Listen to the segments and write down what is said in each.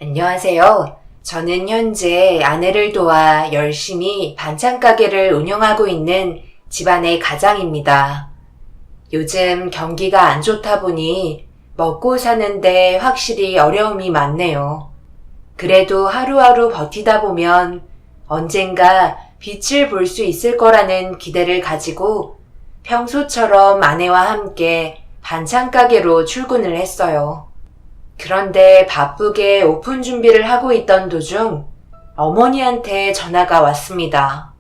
안녕하세요. 저는 현재 아내를 도와 열심히 반찬 가게를 운영하고 있는 집안의 가장입니다. 요즘 경기가 안 좋다 보니 먹고 사는데 확실히 어려움이 많네요. 그래도 하루하루 버티다 보면 언젠가 빛을 볼 수 있을 거라는 기대를 가지고 평소처럼 아내와 함께 반찬 가게로 출근을 했어요. 그런데 바쁘게 오픈 준비를 하고 있던 도중 어머니한테 전화가 왔습니다.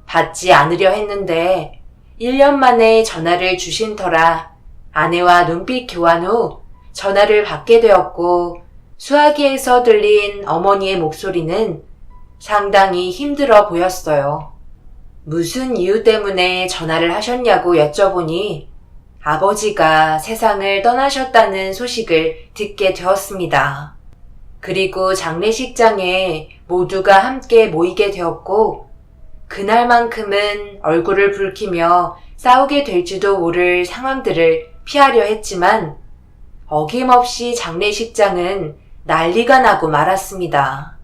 받지 않으려 했는데 1년 만에 전화를 주신 터라 아내와 눈빛 교환 후 전화를 받게 되었고, 수화기에서 들린 어머니의 목소리는 상당히 힘들어 보였어요. 무슨 이유 때문에 전화를 하셨냐고 여쭤보니 아버지가 세상을 떠나셨다는 소식을 듣게 되었습니다. 그리고 장례식장에 모두가 함께 모이게 되었고, 그날만큼은 얼굴을 붉히며 싸우게 될지도 모를 상황들을 피하려 했지만 어김없이 장례식장은 난리가 나고 말았습니다.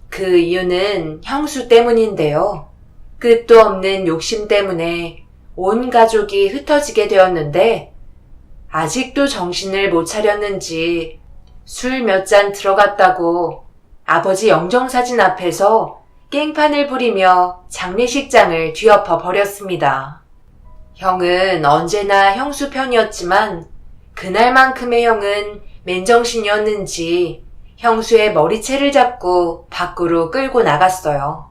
그 이유는 형수 때문인데요. 끝도 없는 욕심 때문에 온 가족이 흩어지게 되었는데 아직도 정신을 못 차렸는지 술 몇 잔 들어갔다고 아버지 영정사진 앞에서 깽판을 부리며 장례식장을 뒤엎어 버렸습니다. 형은 언제나 형수 편이었지만 그날만큼의 형은 맨정신이었는지 형수의 머리채를 잡고 밖으로 끌고 나갔어요.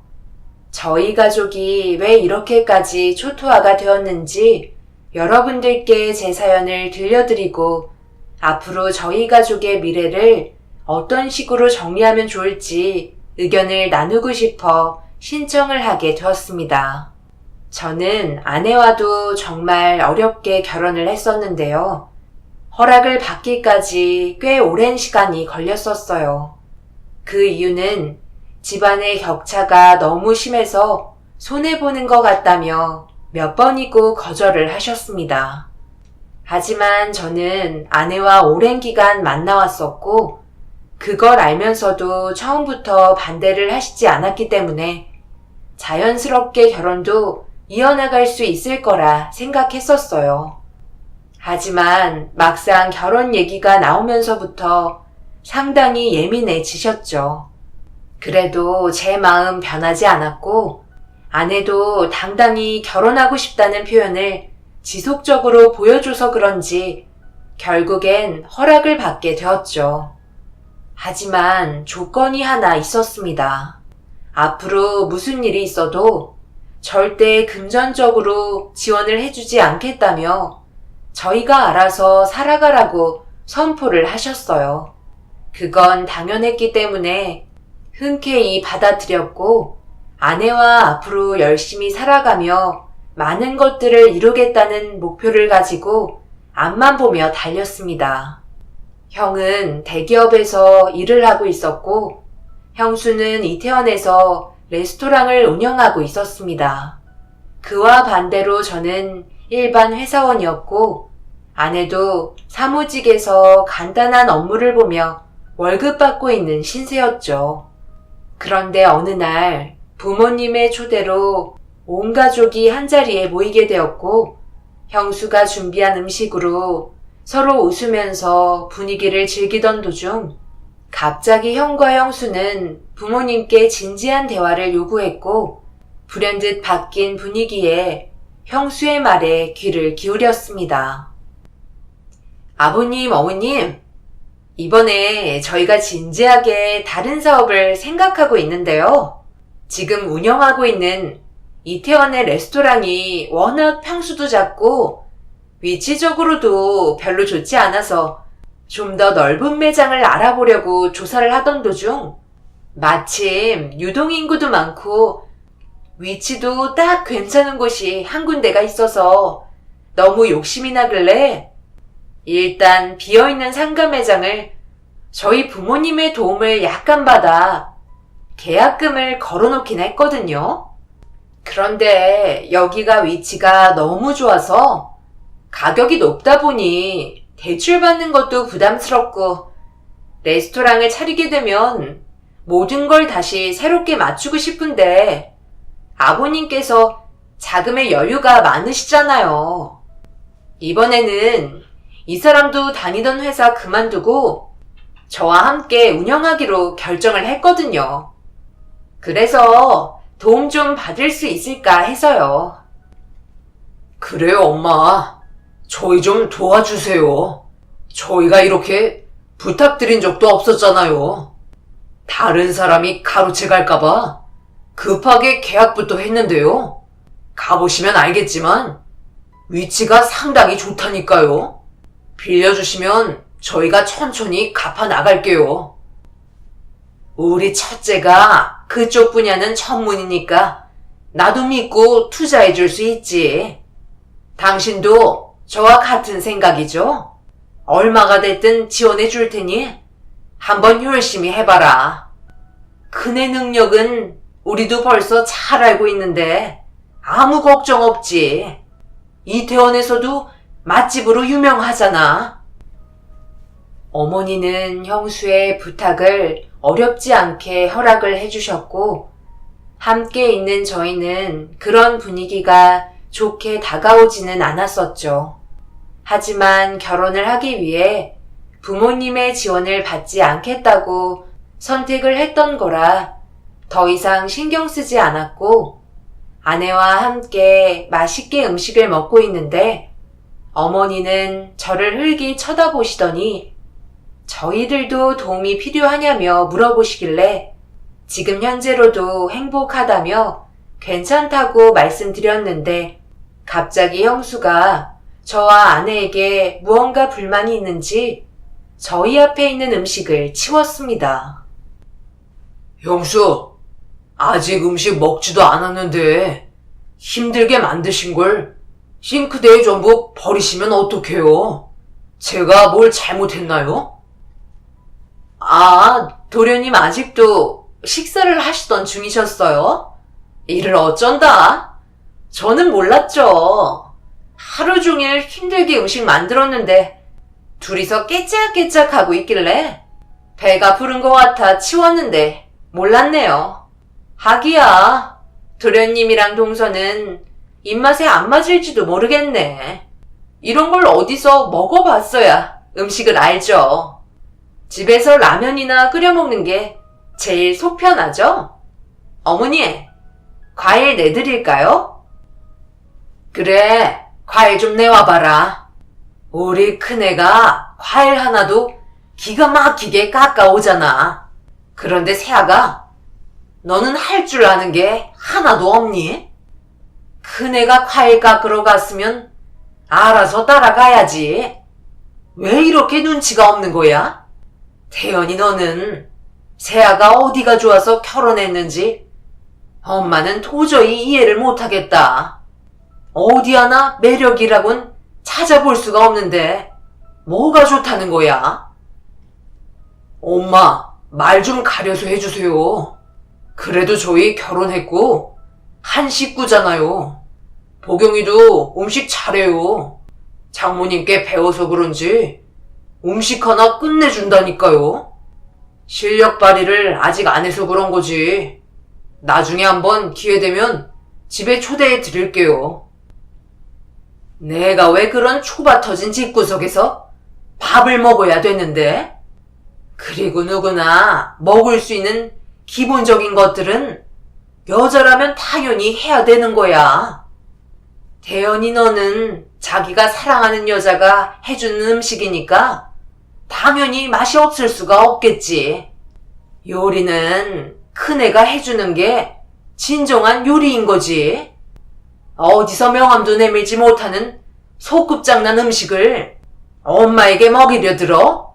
저희 가족이 왜 이렇게까지 초토화가 되었는지 여러분들께 제 사연을 들려드리고 앞으로 저희 가족의 미래를 어떤 식으로 정리하면 좋을지 의견을 나누고 싶어 신청을 하게 되었습니다. 저는 아내와도 정말 어렵게 결혼을 했었는데요. 허락을 받기까지 꽤 오랜 시간이 걸렸었어요. 그 이유는 집안의 격차가 너무 심해서 손해보는 것 같다며 몇 번이고 거절을 하셨습니다. 하지만 저는 아내와 오랜 기간 만나왔었고, 그걸 알면서도 처음부터 반대를 하시지 않았기 때문에 자연스럽게 결혼도 이어나갈 수 있을 거라 생각했었어요. 하지만 막상 결혼 얘기가 나오면서부터 상당히 예민해지셨죠. 그래도 제 마음 변하지 않았고, 아내도 당당히 결혼하고 싶다는 표현을 지속적으로 보여줘서 그런지 결국엔 허락을 받게 되었죠. 하지만 조건이 하나 있었습니다. 앞으로 무슨 일이 있어도 절대 금전적으로 지원을 해주지 않겠다며 저희가 알아서 살아가라고 선포를 하셨어요. 그건 당연했기 때문에 흔쾌히 받아들였고, 아내와 앞으로 열심히 살아가며 많은 것들을 이루겠다는 목표를 가지고 앞만 보며 달렸습니다. 형은 대기업에서 일을 하고 있었고, 형수는 이태원에서 레스토랑을 운영하고 있었습니다. 그와 반대로 저는 일반 회사원이었고, 아내도 사무직에서 간단한 업무를 보며 월급 받고 있는 신세였죠. 그런데 어느 날 부모님의 초대로 온 가족이 한자리에 모이게 되었고, 형수가 준비한 음식으로 서로 웃으면서 분위기를 즐기던 도중 갑자기 형과 형수는 부모님께 진지한 대화를 요구했고, 불현듯 바뀐 분위기에 형수의 말에 귀를 기울였습니다. 아버님, 어머님, 이번에 저희가 진지하게 다른 사업을 생각하고 있는데요. 지금 운영하고 있는 이태원의 레스토랑이 워낙 평수도 작고 위치적으로도 별로 좋지 않아서 좀 더 넓은 매장을 알아보려고 조사를 하던 도중 마침 유동인구도 많고 위치도 딱 괜찮은 곳이 한 군데가 있어서 너무 욕심이 나길래 일단 비어있는 상가 매장을 저희 부모님의 도움을 약간 받아 계약금을 걸어놓긴 했거든요. 그런데 여기가 위치가 너무 좋아서 가격이 높다 보니 대출받는 것도 부담스럽고 레스토랑을 차리게 되면 모든 걸 다시 새롭게 맞추고 싶은데 아버님께서 자금의 여유가 많으시잖아요. 이번에는 이 사람도 다니던 회사 그만두고 저와 함께 운영하기로 결정을 했거든요. 그래서 도움 좀 받을 수 있을까 해서요. 그래요, 엄마. 저희 좀 도와주세요. 저희가 이렇게 부탁드린 적도 없었잖아요. 다른 사람이 가로채 갈까봐 급하게 계약부터 했는데요. 가보시면 알겠지만 위치가 상당히 좋다니까요. 빌려주시면 저희가 천천히 갚아 나갈게요. 우리 첫째가 그쪽 분야는 전문이니까 나도 믿고 투자해 줄 수 있지. 당신도 저와 같은 생각이죠? 얼마가 됐든 지원해 줄 테니 한번 열심히 해봐라. 그네 능력은 우리도 벌써 잘 알고 있는데 아무 걱정 없지. 이태원에서도 맛집으로 유명하잖아. 어머니는 형수의 부탁을 어렵지 않게 허락을 해주셨고 함께 있는 저희는 그런 분위기가 좋게 다가오지는 않았었죠. 하지만 결혼을 하기 위해 부모님의 지원을 받지 않겠다고 선택을 했던 거라 더 이상 신경 쓰지 않았고 아내와 함께 맛있게 음식을 먹고 있는데 어머니는 저를 흘기 쳐다보시더니 저희들도 도움이 필요하냐며 물어보시길래 지금 현재로도 행복하다며 괜찮다고 말씀드렸는데 갑자기 형수가 저와 아내에게 무언가 불만이 있는지 저희 앞에 있는 음식을 치웠습니다. 형수, 아직 음식 먹지도 않았는데 힘들게 만드신 걸 싱크대에 전부 버리시면 어떡해요? 제가 뭘 잘못했나요? 아, 도련님 아직도 식사를 하시던 중이셨어요? 이를 어쩐다? 저는 몰랐죠. 하루 종일 힘들게 음식 만들었는데 둘이서 깨짝깨짝 하고 있길래 배가 부른 것 같아 치웠는데 몰랐네요. 하기야, 도련님이랑 동서는 입맛에 안 맞을지도 모르겠네. 이런 걸 어디서 먹어봤어야 음식을 알죠. 집에서 라면이나 끓여 먹는 게 제일 속 편하죠? 어머니, 과일 내드릴까요? 그래, 과일 좀 내와봐라. 우리 큰애가 과일 하나도 기가 막히게 깎아오잖아. 그런데 새아가 너는 할 줄 아는 게 하나도 없니? 큰애가 과일 깎으러 갔으면 알아서 따라가야지. 왜 이렇게 눈치가 없는 거야? 태연이 너는 새아가 어디가 좋아서 결혼했는지 엄마는 도저히 이해를 못하겠다. 어디 하나 매력이라곤 찾아볼 수가 없는데 뭐가 좋다는 거야? 엄마, 말 좀 가려서 해주세요. 그래도 저희 결혼했고 한 식구잖아요. 보경이도 음식 잘해요. 장모님께 배워서 그런지 음식 하나 끝내준다니까요. 실력 발휘를 아직 안 해서 그런 거지. 나중에 한번 기회 되면 집에 초대해 드릴게요. 내가 왜 그런 초밥 터진 집구석에서 밥을 먹어야 되는데? 그리고 누구나 먹을 수 있는 기본적인 것들은 여자라면 당연히 해야 되는 거야. 대연이 너는 자기가 사랑하는 여자가 해주는 음식이니까 당연히 맛이 없을 수가 없겠지. 요리는 큰애가 해주는 게 진정한 요리인 거지. 어디서 명함도 내밀지 못하는 소꿉장난 음식을 엄마에게 먹이려 들어?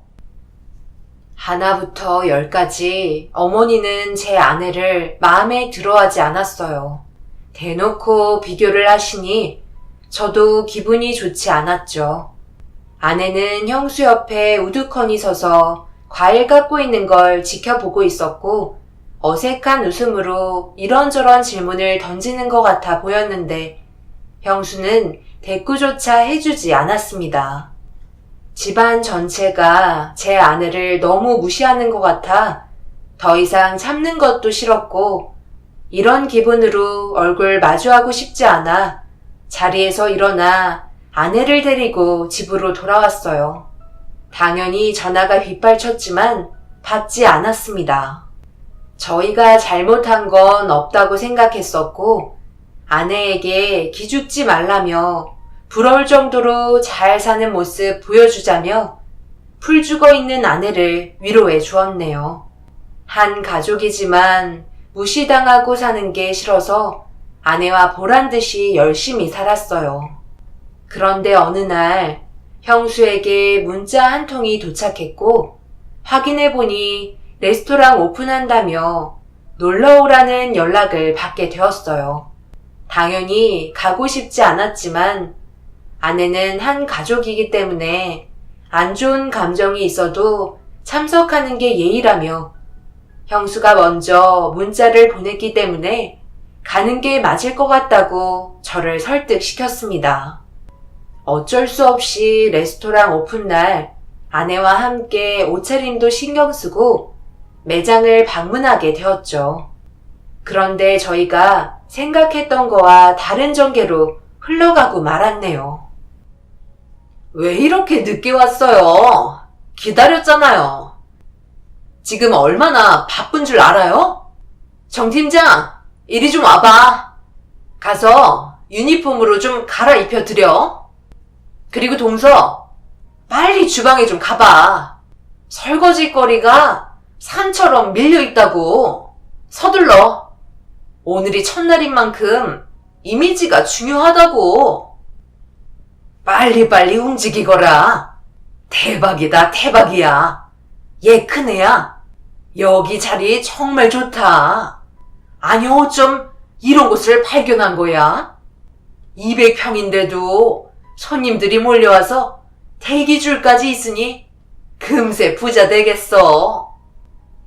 하나부터 10까지 어머니는 제 아내를 마음에 들어하지 않았어요. 대놓고 비교를 하시니 저도 기분이 좋지 않았죠. 아내는 형수 옆에 우두커니 서서 과일 깎고 있는 걸 지켜보고 있었고 어색한 웃음으로 이런저런 질문을 던지는 것 같아 보였는데 형수는 대꾸조차 해주지 않았습니다. 집안 전체가 제 아내를 너무 무시하는 것 같아 더 이상 참는 것도 싫었고 이런 기분으로 얼굴 마주하고 싶지 않아 자리에서 일어나 아내를 데리고 집으로 돌아왔어요. 당연히 전화가 빗발쳤지만 받지 않았습니다. 저희가 잘못한 건 없다고 생각했었고 아내에게 기죽지 말라며 부러울 정도로 잘 사는 모습 보여주자며 풀 죽어 있는 아내를 위로해 주었네요. 한 가족이지만 무시당하고 사는 게 싫어서 아내와 보란 듯이 열심히 살았어요. 그런데 어느 날 형수에게 문자 한 통이 도착했고 확인해보니 레스토랑 오픈한다며 놀러오라는 연락을 받게 되었어요. 당연히 가고 싶지 않았지만 아내는 한 가족이기 때문에 안 좋은 감정이 있어도 참석하는 게 예의라며 형수가 먼저 문자를 보냈기 때문에 가는 게 맞을 것 같다고 저를 설득시켰습니다. 어쩔 수 없이 레스토랑 오픈날 아내와 함께 옷차림도 신경 쓰고 매장을 방문하게 되었죠. 그런데 저희가 생각했던 거와 다른 전개로 흘러가고 말았네요. 왜 이렇게 늦게 왔어요? 기다렸잖아요. 지금 얼마나 바쁜 줄 알아요? 정 팀장, 이리 좀 와봐. 가서 유니폼으로 좀 갈아입혀 드려. 그리고 동서, 빨리 주방에 좀 가봐. 설거지 거리가 산처럼 밀려있다고. 서둘러. 오늘이 첫날인 만큼 이미지가 중요하다고. 빨리빨리 움직이거라. 대박이다, 대박이야. 얘 큰애야. 여기 자리 정말 좋다. 아니 어쩜 이런 곳을 발견한 거야? 200평인데도 손님들이 몰려와서 대기줄까지 있으니 금세 부자 되겠어.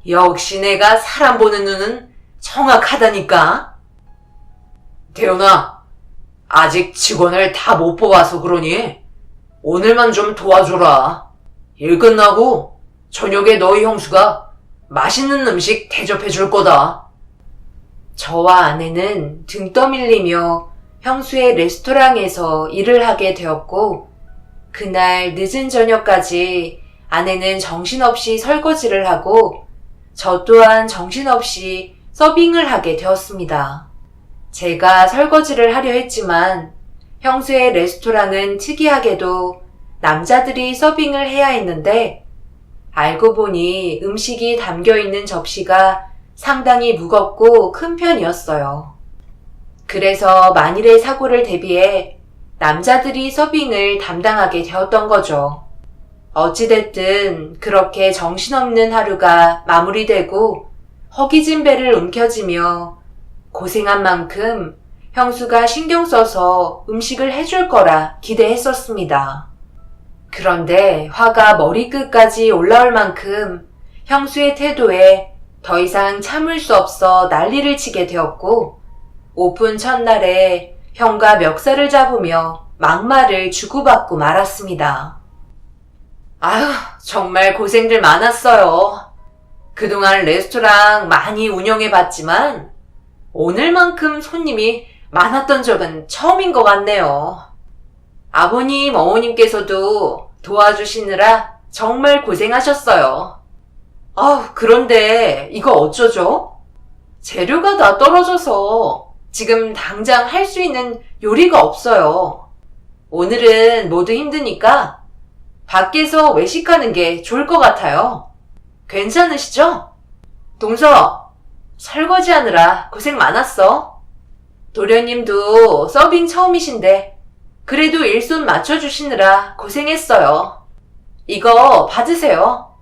역시 내가 사람 보는 눈은 정확하다니까. 태연아, 아직 직원을 다 못 뽑아서 그러니 오늘만 좀 도와줘라. 일 끝나고 저녁에 너희 형수가 맛있는 음식 대접해 줄 거다. 저와 아내는 등 떠밀리며 형수의 레스토랑에서 일을 하게 되었고 그날 늦은 저녁까지 아내는 정신없이 설거지를 하고 저 또한 정신없이 서빙을 하게 되었습니다. 제가 설거지를 하려 했지만 형수의 레스토랑은 특이하게도 남자들이 서빙을 해야 했는데 알고 보니 음식이 담겨있는 접시가 상당히 무겁고 큰 편이었어요. 그래서 만일의 사고를 대비해 남자들이 서빙을 담당하게 되었던 거죠. 어찌됐든 그렇게 정신없는 하루가 마무리되고 허기진 배를 움켜쥐며 고생한 만큼 형수가 신경 써서 음식을 해줄 거라 기대했었습니다. 그런데 화가 머리끝까지 올라올 만큼 형수의 태도에 더 이상 참을 수 없어 난리를 치게 되었고 오픈 첫날에 형과 멱살을 잡으며 막말을 주고받고 말았습니다. 아휴, 정말 고생들 많았어요. 그동안 레스토랑 많이 운영해봤지만 오늘만큼 손님이 많았던 적은 처음인 것 같네요. 아버님, 어머님께서도 도와주시느라 정말 고생하셨어요. 그런데 이거 어쩌죠? 재료가 다 떨어져서 지금 당장 할 수 있는 요리가 없어요. 오늘은 모두 힘드니까 밖에서 외식하는 게 좋을 것 같아요. 괜찮으시죠? 동서, 설거지하느라 고생 많았어. 도련님도 서빙 처음이신데 그래도 일손 맞춰주시느라 고생했어요. 이거 받으세요.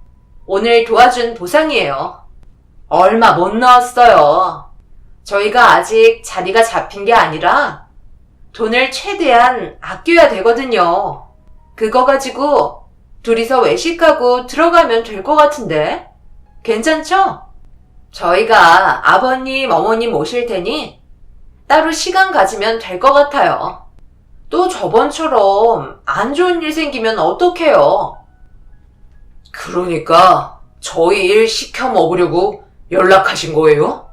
오늘 도와준 보상이에요. 얼마 못 넣었어요. 저희가 아직 자리가 잡힌 게 아니라 돈을 최대한 아껴야 되거든요. 그거 가지고 둘이서 외식하고 들어가면 될 것 같은데 괜찮죠? 저희가 아버님, 어머님 모실 테니 따로 시간 가지면 될 것 같아요. 또 저번처럼 안 좋은 일 생기면 어떡해요? 그러니까 저희 일 시켜 먹으려고 연락하신 거예요?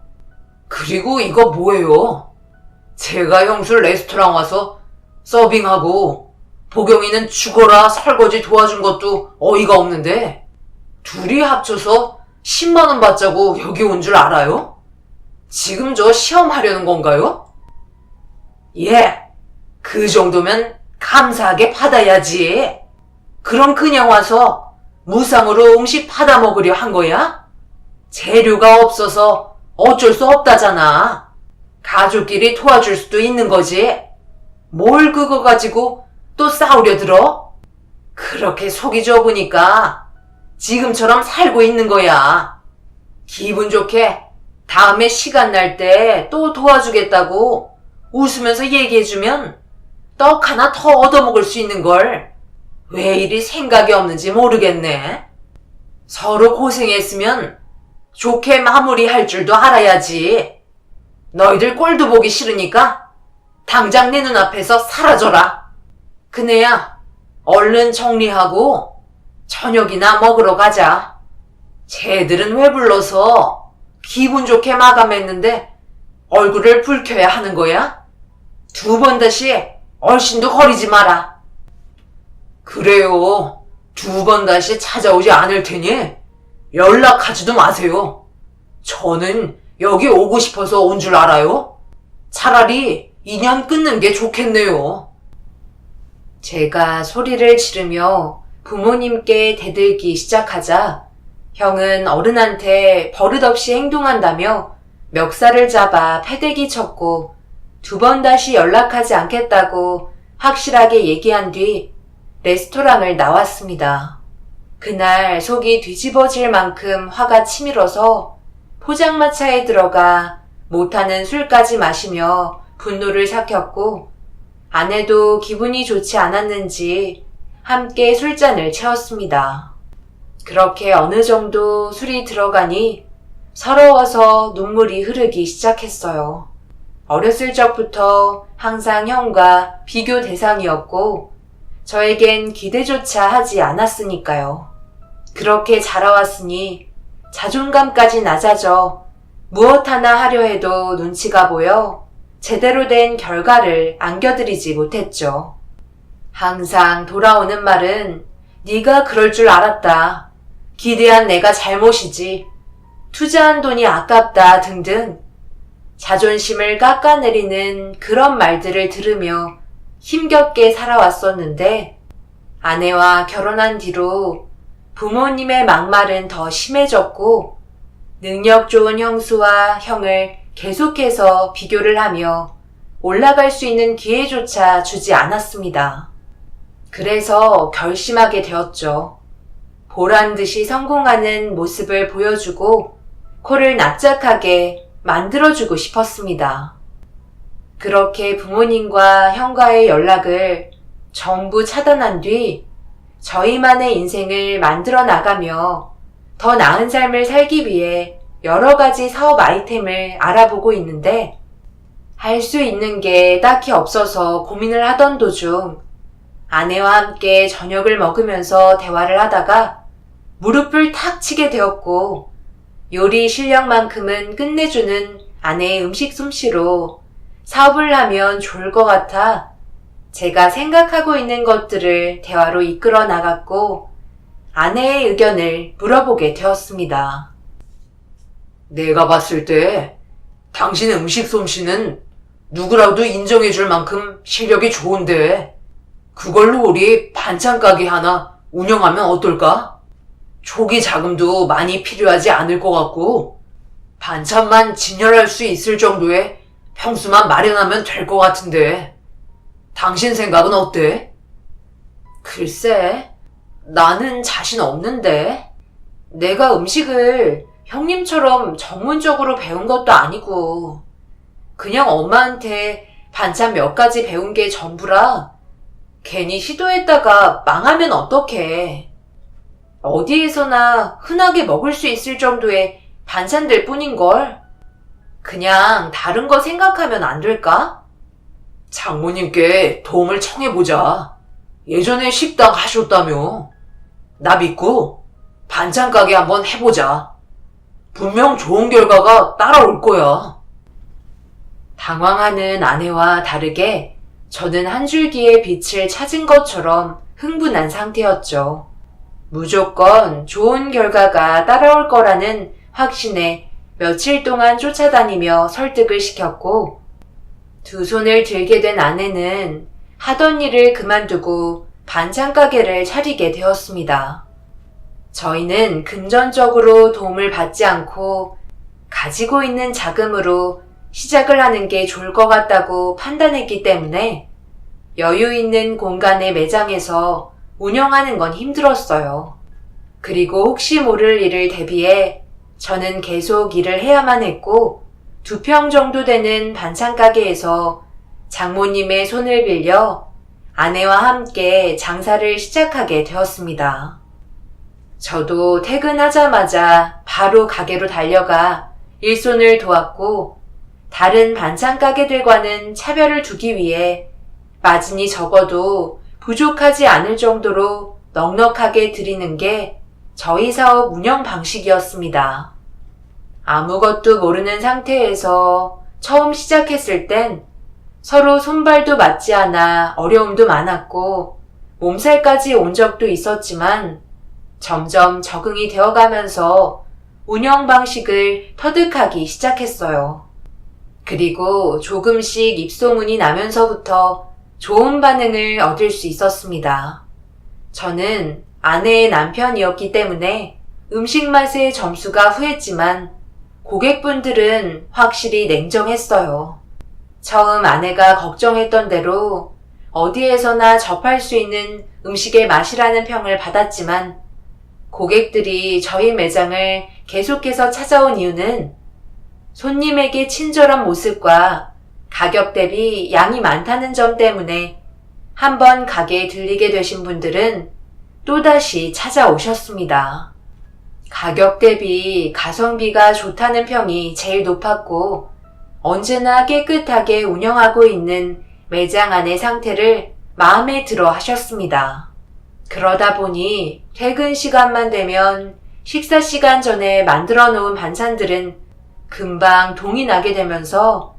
그리고 이거 뭐예요? 제가 형수 레스토랑 와서 서빙하고 보경이는 죽어라 설거지 도와준 것도 어이가 없는데 둘이 합쳐서 10만 원 받자고 여기 온 줄 알아요? 지금 저 시험하려는 건가요? 예, 그 정도면 감사하게 받아야지. 그럼 그냥 와서 무상으로 음식 받아 먹으려 한 거야? 재료가 없어서 어쩔 수 없다잖아. 가족끼리 도와줄 수도 있는 거지. 뭘 그거 가지고 또 싸우려 들어? 그렇게 속이 좁으니까 지금처럼 살고 있는 거야. 기분 좋게 다음에 시간 날 때 또 도와주겠다고 웃으면서 얘기해주면 떡 하나 더 얻어먹을 수 있는 걸 왜 이리 생각이 없는지 모르겠네. 서로 고생했으면 좋게 마무리할 줄도 알아야지. 너희들 꼴도 보기 싫으니까 당장 내 눈앞에서 사라져라. 그네야 얼른 정리하고 저녁이나 먹으러 가자. 쟤들은 왜 불러서 기분 좋게 마감했는데 얼굴을 붉혀야 하는 거야? 2번 다시 얼씬도 거리지 마라. 그래요. 2번 다시 찾아오지 않을 테니 연락하지도 마세요. 저는 여기 오고 싶어서 온 줄 알아요? 차라리 인연 끊는 게 좋겠네요. 제가 소리를 지르며 부모님께 대들기 시작하자 형은 어른한테 버릇없이 행동한다며 멱살을 잡아 패대기 쳤고 2번 다시 연락하지 않겠다고 확실하게 얘기한 뒤 레스토랑을 나왔습니다. 그날 속이 뒤집어질 만큼 화가 치밀어서 포장마차에 들어가 못하는 술까지 마시며 분노를 삭혔고 아내도 기분이 좋지 않았는지 함께 술잔을 채웠습니다. 그렇게 어느 정도 술이 들어가니 서러워서 눈물이 흐르기 시작했어요. 어렸을 적부터 항상 형과 비교 대상이었고 저에겐 기대조차 하지 않았으니까요. 그렇게 자라왔으니 자존감까지 낮아져 무엇 하나 하려 해도 눈치가 보여 제대로 된 결과를 안겨드리지 못했죠. 항상 돌아오는 말은 네가 그럴 줄 알았다. 기대한 내가 잘못이지. 투자한 돈이 아깝다 등등 자존심을 깎아내리는 그런 말들을 들으며 힘겹게 살아왔었는데 아내와 결혼한 뒤로 부모님의 막말은 더 심해졌고 능력 좋은 형수와 형을 계속해서 비교를 하며 올라갈 수 있는 기회조차 주지 않았습니다. 그래서 결심하게 되었죠. 보란 듯이 성공하는 모습을 보여주고 코를 납작하게 만들어주고 싶었습니다. 그렇게 부모님과 형과의 연락을 전부 차단한 뒤 저희만의 인생을 만들어 나가며 더 나은 삶을 살기 위해 여러 가지 사업 아이템을 알아보고 있는데 할 수 있는 게 딱히 없어서 고민을 하던 도중 아내와 함께 저녁을 먹으면서 대화를 하다가 무릎을 탁 치게 되었고 요리 실력만큼은 끝내주는 아내의 음식 솜씨로 사업을 하면 좋을 것 같아 제가 생각하고 있는 것들을 대화로 이끌어 나갔고 아내의 의견을 물어보게 되었습니다. 내가 봤을 때 당신 음식 솜씨는 누구라도 인정해줄 만큼 실력이 좋은데 그걸로 우리 반찬 가게 하나 운영하면 어떨까? 초기 자금도 많이 필요하지 않을 것 같고 반찬만 진열할 수 있을 정도의 평수만 마련하면 될 것 같은데 당신 생각은 어때? 글쎄, 나는 자신 없는데 내가 음식을 형님처럼 전문적으로 배운 것도 아니고 그냥 엄마한테 반찬 몇 가지 배운 게 전부라 괜히 시도했다가 망하면 어떡해. 어디에서나 흔하게 먹을 수 있을 정도의 반찬들 뿐인걸. 그냥 다른 거 생각하면 안 될까? 장모님께 도움을 청해보자. 예전에 식당 하셨다며. 나 믿고 반찬 가게 한번 해보자. 분명 좋은 결과가 따라올 거야. 당황하는 아내와 다르게 저는 한 줄기의 빛을 찾은 것처럼 흥분한 상태였죠. 무조건 좋은 결과가 따라올 거라는 확신에 며칠 동안 쫓아다니며 설득을 시켰고, 두 손을 들게 된 아내는 하던 일을 그만두고 반찬 가게를 차리게 되었습니다. 저희는 금전적으로 도움을 받지 않고 가지고 있는 자금으로 시작을 하는 게 좋을 것 같다고 판단했기 때문에 여유 있는 공간의 매장에서 운영하는 건 힘들었어요. 그리고 혹시 모를 일을 대비해 저는 계속 일을 해야만 했고, 2평 정도 되는 반찬 가게에서 장모님의 손을 빌려 아내와 함께 장사를 시작하게 되었습니다. 저도 퇴근하자마자 바로 가게로 달려가 일손을 도왔고, 다른 반찬 가게들과는 차별을 두기 위해 마진이 적어도 부족하지 않을 정도로 넉넉하게 드리는 게 저희 사업 운영 방식이었습니다. 아무것도 모르는 상태에서 처음 시작했을 땐 서로 손발도 맞지 않아 어려움도 많았고 몸살까지 온 적도 있었지만, 점점 적응이 되어가면서 운영 방식을 터득하기 시작했어요. 그리고 조금씩 입소문이 나면서부터 좋은 반응을 얻을 수 있었습니다. 저는 아내의 남편이었기 때문에 음식 맛의 점수가 후했지만 고객분들은 확실히 냉정했어요. 처음 아내가 걱정했던 대로 어디에서나 접할 수 있는 음식의 맛이라는 평을 받았지만, 고객들이 저희 매장을 계속해서 찾아온 이유는 손님에게 친절한 모습과 가격 대비 양이 많다는 점 때문에 한번 가게에 들리게 되신 분들은 또다시 찾아오셨습니다. 가격 대비 가성비가 좋다는 평이 제일 높았고, 언제나 깨끗하게 운영하고 있는 매장 안의 상태를 마음에 들어 하셨습니다. 그러다 보니 퇴근 시간만 되면 식사 시간 전에 만들어 놓은 반찬들은 금방 동이 나게 되면서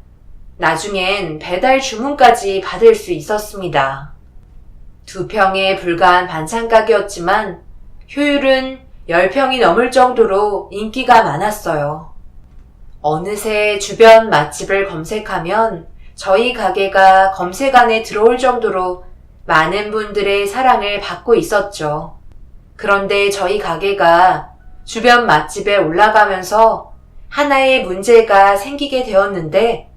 나중엔 배달 주문까지 받을 수 있었습니다. 2평에 불과한 반찬 가게였지만 효율은 10평이 넘을 정도로 인기가 많았어요. 어느새 주변 맛집을 검색하면 저희 가게가 검색안에 들어올 정도로 많은 분들의 사랑을 받고 있었죠. 그런데 저희 가게가 주변 맛집에 올라가면서 하나의 문제가 생기게 되었는데,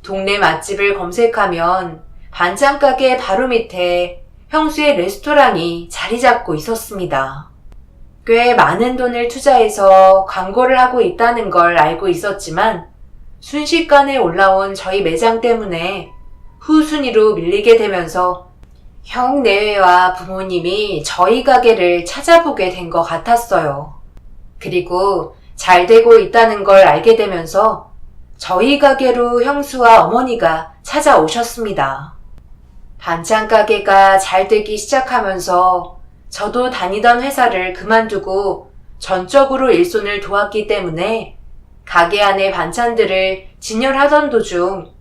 동네 맛집을 검색하면 반찬 가게 바로 밑에 형수의 레스토랑이 자리 잡고 있었습니다. 꽤 많은 돈을 투자해서 광고를 하고 있다는 걸 알고 있었지만, 순식간에 올라온 저희 매장 때문에 후순위로 밀리게 되면서 형 내외와 부모님이 저희 가게를 찾아보게 된 것 같았어요. 그리고 잘 되고 있다는 걸 알게 되면서 저희 가게로 형수와 어머니가 찾아오셨습니다. 반찬 가게가 잘 되기 시작하면서 저도 다니던 회사를 그만두고 전적으로 일손을 도왔기 때문에 가게 안의 반찬들을 진열하던 도중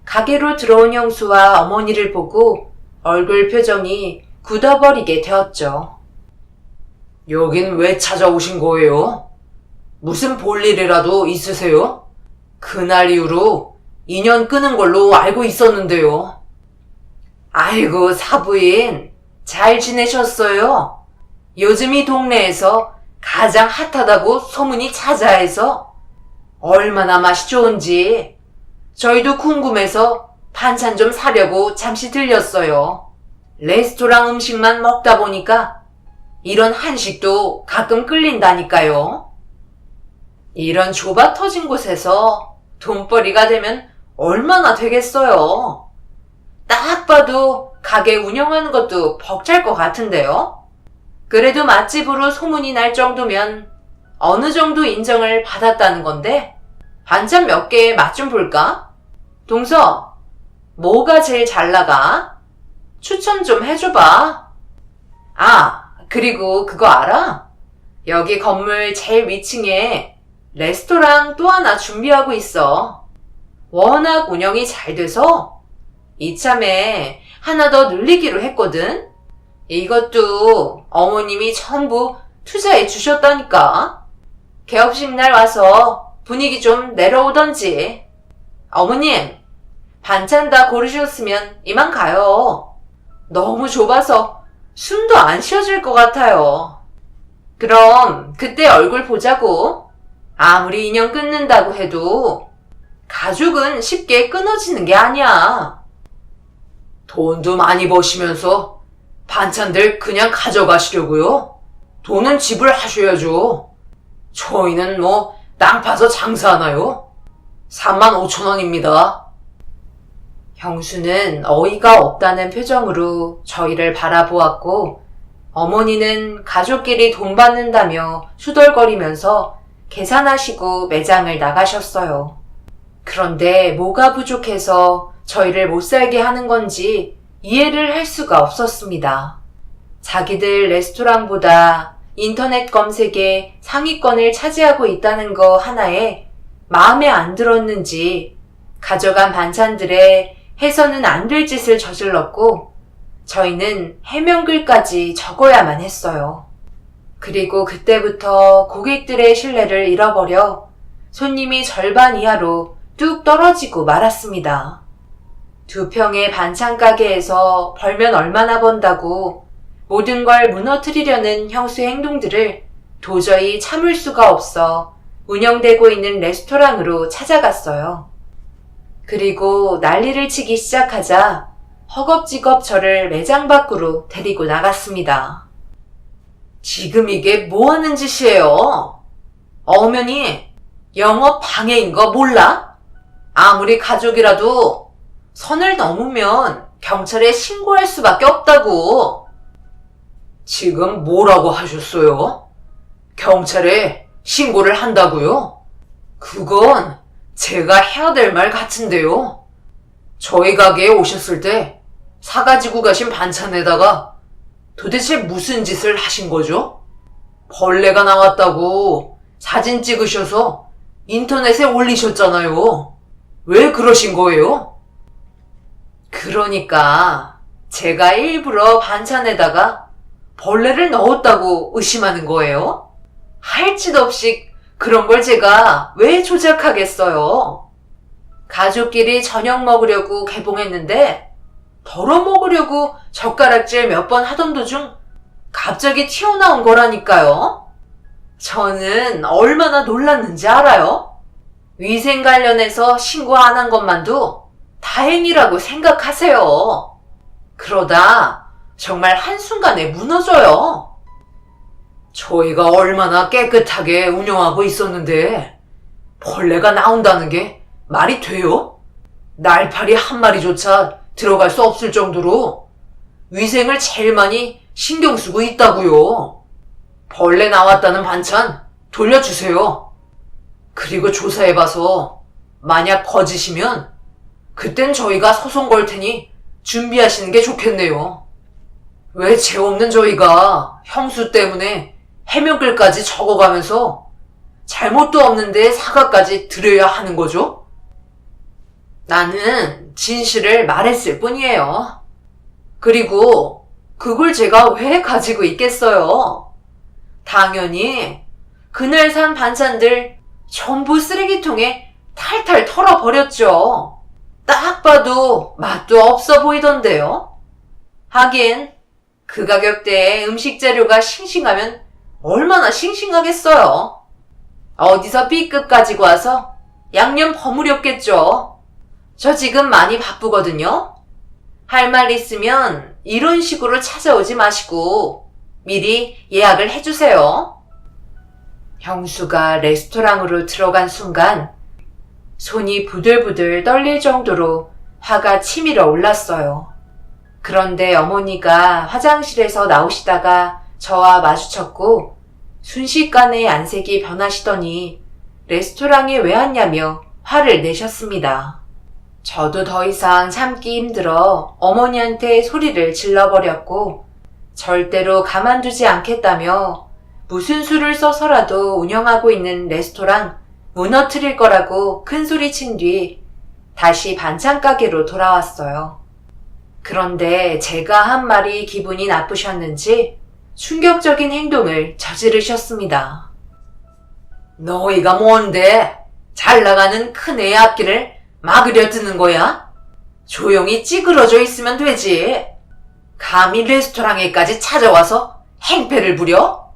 가게로 들어온 형수와 어머니를 보고 얼굴 표정이 굳어버리게 되었죠. 여긴 왜 찾아오신 거예요? 무슨 볼일이라도 있으세요? 그날 이후로 인연 끊은 걸로 알고 있었는데요. 아이고, 사부인, 잘 지내셨어요? 요즘 이 동네에서 가장 핫하다고 소문이 자자해서 얼마나 맛이 좋은지 저희도 궁금해서 반찬 좀 사려고 잠시 들렸어요. 레스토랑 음식만 먹다 보니까 이런 한식도 가끔 끌린다니까요. 이런 좁아 터진 곳에서 돈벌이가 되면 얼마나 되겠어요. 딱 봐도 가게 운영하는 것도 벅찰 것 같은데요. 그래도 맛집으로 소문이 날 정도면 어느 정도 인정을 받았다는 건데, 반찬 몇 개 맛 좀 볼까? 동서, 뭐가 제일 잘 나가? 추천 좀 해줘봐. 아, 그리고 그거 알아? 여기 건물 제일 위층에 레스토랑 또 하나 준비하고 있어. 워낙 운영이 잘 돼서 이참에 하나 더 늘리기로 했거든. 이것도 어머님이 전부 투자해 주셨다니까. 개업식 날 와서 분위기 좀 내려오던지. 어머님, 반찬 다 고르셨으면 이만 가요. 너무 좁아서 숨도 안 쉬어질 것 같아요. 그럼 그때 얼굴 보자고. 아무리 인연 끊는다고 해도 가족은 쉽게 끊어지는 게 아니야. 돈도 많이 버시면서 반찬들 그냥 가져가시려고요? 돈은 지불하셔야죠. 저희는 뭐 땅 파서 장사하나요? 35,000원입니다. 형수는 어이가 없다는 표정으로 저희를 바라보았고, 어머니는 가족끼리 돈 받는다며 수덜거리면서 계산하시고 매장을 나가셨어요. 그런데 뭐가 부족해서 저희를 못 살게 하는 건지 이해를 할 수가 없었습니다. 자기들 레스토랑보다 인터넷 검색에 상위권을 차지하고 있다는 거 하나에 마음에 안 들었는지 가져간 반찬들에 해서는 안 될 짓을 저질렀고 저희는 해명글까지 적어야만 했어요. 그리고 그때부터 고객들의 신뢰를 잃어버려 손님이 절반 이하로 뚝 떨어지고 말았습니다. 2평의 반찬 가게에서 벌면 얼마나 번다고 모든 걸 무너뜨리려는 형수의 행동들을 도저히 참을 수가 없어 운영되고 있는 레스토랑으로 찾아갔어요. 그리고 난리를 치기 시작하자 허겁지겁 저를 매장 밖으로 데리고 나갔습니다. 지금 이게 뭐 하는 짓이에요? 어머니, 영업 방해인 거 몰라? 아무리 가족이라도 선을 넘으면 경찰에 신고할 수밖에 없다고. 지금 뭐라고 하셨어요? 경찰에 신고를 한다고요? 그건 제가 해야 될 말 같은데요. 저희 가게에 오셨을 때 사가지고 가신 반찬에다가 도대체 무슨 짓을 하신 거죠? 벌레가 나왔다고 사진 찍으셔서 인터넷에 올리셨잖아요. 왜 그러신 거예요? 그러니까 제가 일부러 반찬에다가 벌레를 넣었다고 의심하는 거예요? 할 짓 없이 그런 걸 제가 왜 조작하겠어요? 가족끼리 저녁 먹으려고 개봉했는데 덜어 먹으려고 젓가락질 몇 번 하던 도중 갑자기 튀어나온 거라니까요. 저는 얼마나 놀랐는지 알아요? 위생 관련해서 신고 안 한 것만도 다행이라고 생각하세요. 그러다 정말 한순간에 무너져요. 저희가 얼마나 깨끗하게 운영하고 있었는데 벌레가 나온다는 게 말이 돼요? 날파리 한 마리조차 들어갈 수 없을 정도로 위생을 제일 많이 신경 쓰고 있다고요. 벌레 나왔다는 반찬 돌려주세요. 그리고 조사해봐서 만약 거짓이면 그땐 저희가 소송 걸 테니 준비하시는 게 좋겠네요. 왜 죄 없는 저희가 형수 때문에 해명글까지 적어가면서 잘못도 없는데 사과까지 드려야 하는 거죠? 나는 진실을 말했을 뿐이에요. 그리고 그걸 제가 왜 가지고 있겠어요? 당연히 그날 산 반찬들 전부 쓰레기통에 탈탈 털어버렸죠. 딱 봐도 맛도 없어 보이던데요. 하긴 그 가격대에 음식 재료가 싱싱하면 얼마나 싱싱하겠어요. 어디서 B급 가지고 와서 양념 버무렸겠죠. 저 지금 많이 바쁘거든요. 할 말 있으면 이런 식으로 찾아오지 마시고 미리 예약을 해주세요. 형수가 레스토랑으로 들어간 순간 손이 부들부들 떨릴 정도로 화가 치밀어 올랐어요. 그런데 어머니가 화장실에서 나오시다가 저와 마주쳤고 순식간에 안색이 변하시더니 레스토랑에 왜 왔냐며 화를 내셨습니다. 저도 더 이상 참기 힘들어 어머니한테 소리를 질러버렸고 절대로 가만두지 않겠다며 무슨 수를 써서라도 운영하고 있는 레스토랑 무너뜨릴 거라고 큰 소리 친 뒤 다시 반찬 가게로 돌아왔어요. 그런데 제가 한 말이 기분이 나쁘셨는지 충격적인 행동을 저지르셨습니다. 너희가 뭔데 잘 나가는 큰애 앞길을 막으려 드는 거야? 조용히 찌그러져 있으면 되지. 감히 레스토랑에까지 찾아와서 행패를 부려?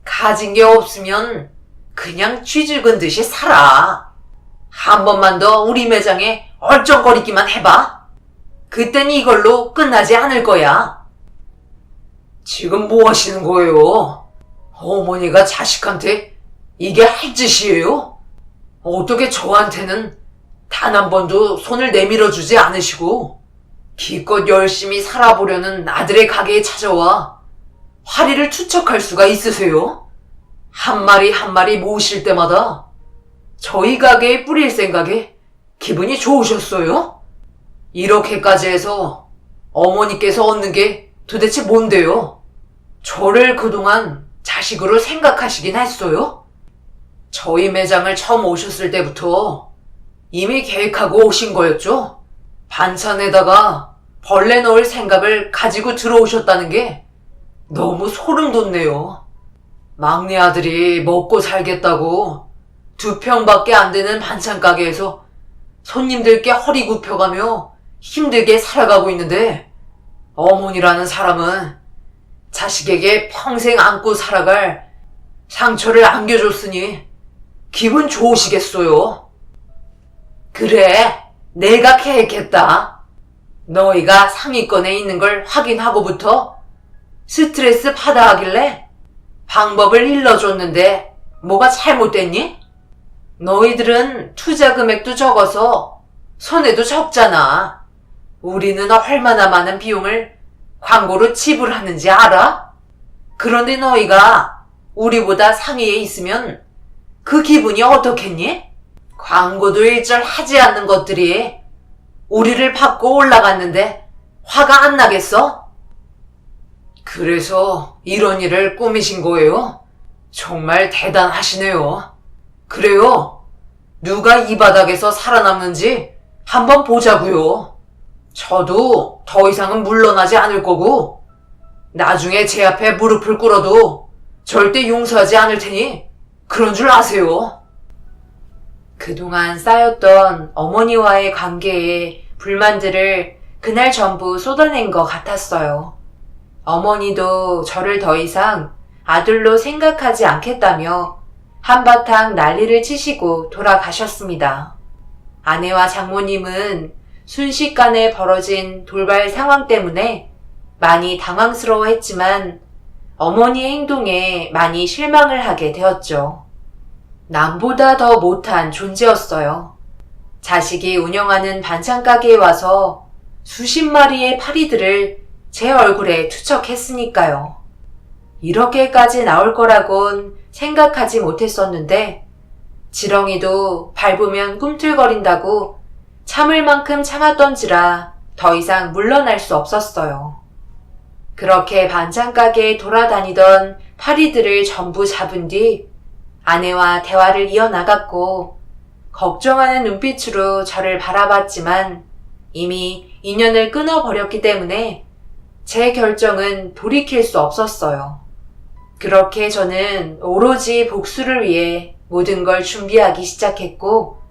가진 게 없으면 그냥 쥐죽은 듯이 살아. 한 번만 더 우리 매장에 얼쩡거리기만 해봐. 그땐 이걸로 끝나지 않을 거야. 지금 뭐 하시는 거예요? 어머니가 자식한테 이게 할 짓이에요? 어떻게 저한테는 단 한 번도 손을 내밀어 주지 않으시고 기껏 열심히 살아보려는 아들의 가게에 찾아와 화리를 투척할 수가 있으세요? 한 마리 한 마리 모으실 때마다 저희 가게에 뿌릴 생각에 기분이 좋으셨어요? 이렇게까지 해서 어머니께서 얻는 게 도대체 뭔데요? 저를 그동안 자식으로 생각하시긴 했어요? 저희 매장을 처음 오셨을 때부터 이미 계획하고 오신 거였죠? 반찬에다가 벌레 넣을 생각을 가지고 들어오셨다는 게 너무 소름 돋네요. 막내 아들이 먹고 살겠다고 2평밖에 안 되는 반찬 가게에서 손님들께 허리 굽혀가며 힘들게 살아가고 있는데 어머니라는 사람은 자식에게 평생 안고 살아갈 상처를 안겨줬으니 기분 좋으시겠어요? 그래, 내가 계획했다. 너희가 상위권에 있는 걸 확인하고부터 스트레스 받아 하길래 방법을 일러줬는데 뭐가 잘못됐니? 너희들은 투자 금액도 적어서 손해도 적잖아. 우리는 얼마나 많은 비용을 광고로 지불하는지 알아? 그런데 너희가 우리보다 상위에 있으면 그 기분이 어떻겠니? 광고도 일절 하지 않는 것들이 우리를 받고 올라갔는데 화가 안 나겠어? 그래서 이런 일을 꾸미신 거예요? 정말 대단하시네요. 그래요. 누가 이 바닥에서 살아남는지 한번 보자고요. 저도 더 이상은 물러나지 않을 거고 나중에 제 앞에 무릎을 꿇어도 절대 용서하지 않을 테니 그런 줄 아세요. 그동안 쌓였던 어머니와의 관계에 불만들을 그날 전부 쏟아낸 것 같았어요. 어머니도 저를 더 이상 아들로 생각하지 않겠다며 한바탕 난리를 치시고 돌아가셨습니다. 아내와 장모님은 순식간에 벌어진 돌발 상황 때문에 많이 당황스러워했지만 어머니의 행동에 많이 실망을 하게 되었죠. 남보다 더 못한 존재였어요. 자식이 운영하는 반찬 가게에 와서 수십 마리의 파리들을 제 얼굴에 투척했으니까요. 이렇게까지 나올 거라곤 생각하지 못했었는데 지렁이도 밟으면 꿈틀거린다고 참을 만큼 참았던지라 더 이상 물러날 수 없었어요. 그렇게 반찬 가게에 돌아다니던 파리들을 전부 잡은 뒤 아내와 대화를 이어나갔고 걱정하는 눈빛으로 저를 바라봤지만 이미 인연을 끊어버렸기 때문에 제 결정은 돌이킬 수 없었어요. 그렇게 저는 오로지 복수를 위해 모든 걸 준비하기 시작했고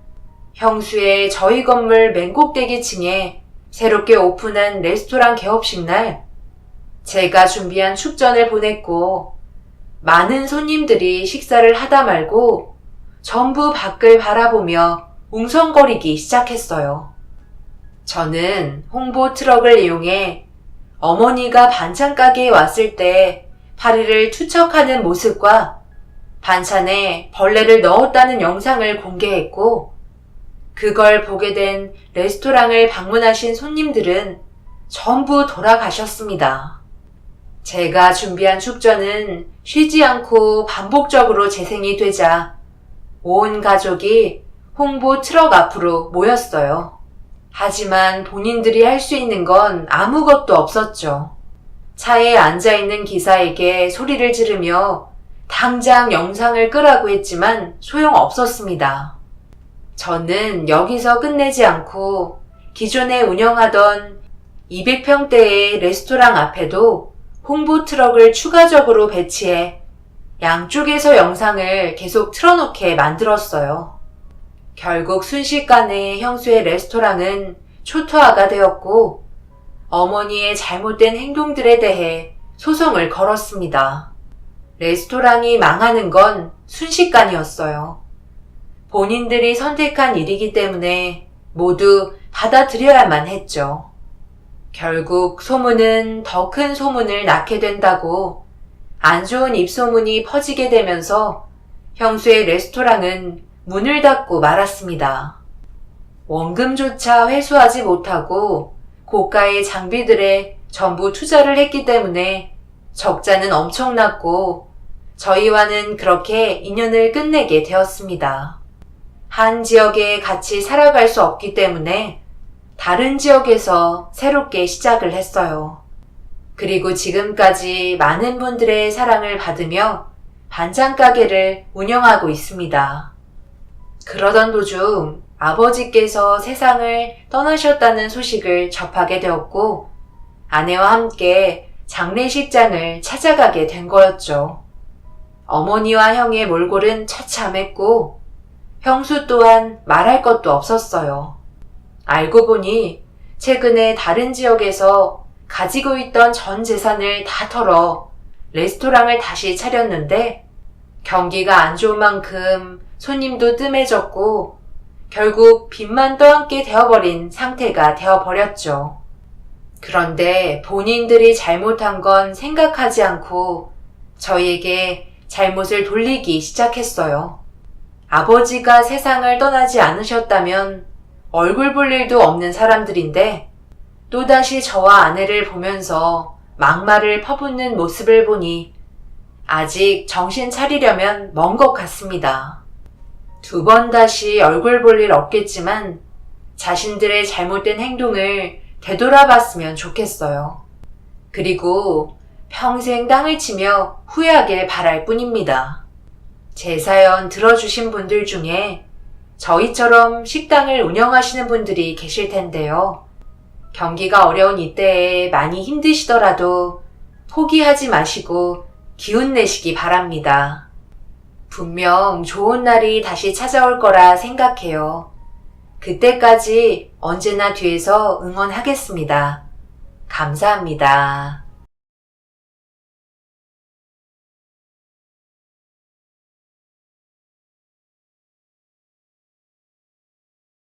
형수의 저희 건물 맨꼭대기층에 새롭게 오픈한 레스토랑 개업식 날 제가 준비한 축전을 보냈고 많은 손님들이 식사를 하다 말고 전부 밖을 바라보며 웅성거리기 시작했어요. 저는 홍보 트럭을 이용해 어머니가 반찬 가게에 왔을 때 파리를 투척하는 모습과 반찬에 벌레를 넣었다는 영상을 공개했고 그걸 보게 된 레스토랑을 방문하신 손님들은 전부 돌아가셨습니다. 제가 준비한 축전은 쉬지 않고 반복적으로 재생이 되자 온 가족이 홍보 트럭 앞으로 모였어요. 하지만 본인들이 할 수 있는 건 아무것도 없었죠. 차에 앉아있는 기사에게 소리를 지르며 당장 영상을 끄라고 했지만 소용없었습니다. 저는 여기서 끝내지 않고 기존에 운영하던 200평대의 레스토랑 앞에도 홍보 트럭을 추가적으로 배치해 양쪽에서 영상을 계속 틀어놓게 만들었어요. 결국 순식간에 형수의 레스토랑은 초토화가 되었고 어머니의 잘못된 행동들에 대해 소송을 걸었습니다. 레스토랑이 망하는 건 순식간이었어요. 본인들이 선택한 일이기 때문에 모두 받아들여야만 했죠. 결국 소문은 더 큰 소문을 낳게 된다고 안 좋은 입소문이 퍼지게 되면서 형수의 레스토랑은 문을 닫고 말았습니다. 원금조차 회수하지 못하고 고가의 장비들에 전부 투자를 했기 때문에 적자는 엄청났고 저희와는 그렇게 인연을 끝내게 되었습니다. 한 지역에 같이 살아갈 수 없기 때문에 다른 지역에서 새롭게 시작을 했어요. 그리고 지금까지 많은 분들의 사랑을 받으며 반찬 가게를 운영하고 있습니다. 그러던 도중 아버지께서 세상을 떠나셨다는 소식을 접하게 되었고 아내와 함께 장례식장을 찾아가게 된 거였죠. 어머니와 형의 몰골은 처참했고 형수 또한 말할 것도 없었어요. 알고 보니 최근에 다른 지역에서 가지고 있던 전 재산을 다 털어 레스토랑을 다시 차렸는데 경기가 안 좋은 만큼 손님도 뜸해졌고 결국 빚만 떠안게 되어버린 상태가 되어버렸죠. 그런데 본인들이 잘못한 건 생각하지 않고 저희에게 잘못을 돌리기 시작했어요. 아버지가 세상을 떠나지 않으셨다면 얼굴 볼 일도 없는 사람들인데 또다시 저와 아내를 보면서 막말을 퍼붓는 모습을 보니 아직 정신 차리려면 먼 것 같습니다. 2번 다시 얼굴 볼 일 없겠지만 자신들의 잘못된 행동을 되돌아봤으면 좋겠어요. 그리고 평생 땅을 치며 후회하길 바랄 뿐입니다. 제 사연 들어주신 분들 중에 저희처럼 식당을 운영하시는 분들이 계실 텐데요. 경기가 어려운 이때에 많이 힘드시더라도 포기하지 마시고 기운 내시기 바랍니다. 분명 좋은 날이 다시 찾아올 거라 생각해요. 그때까지 언제나 뒤에서 응원하겠습니다. 감사합니다.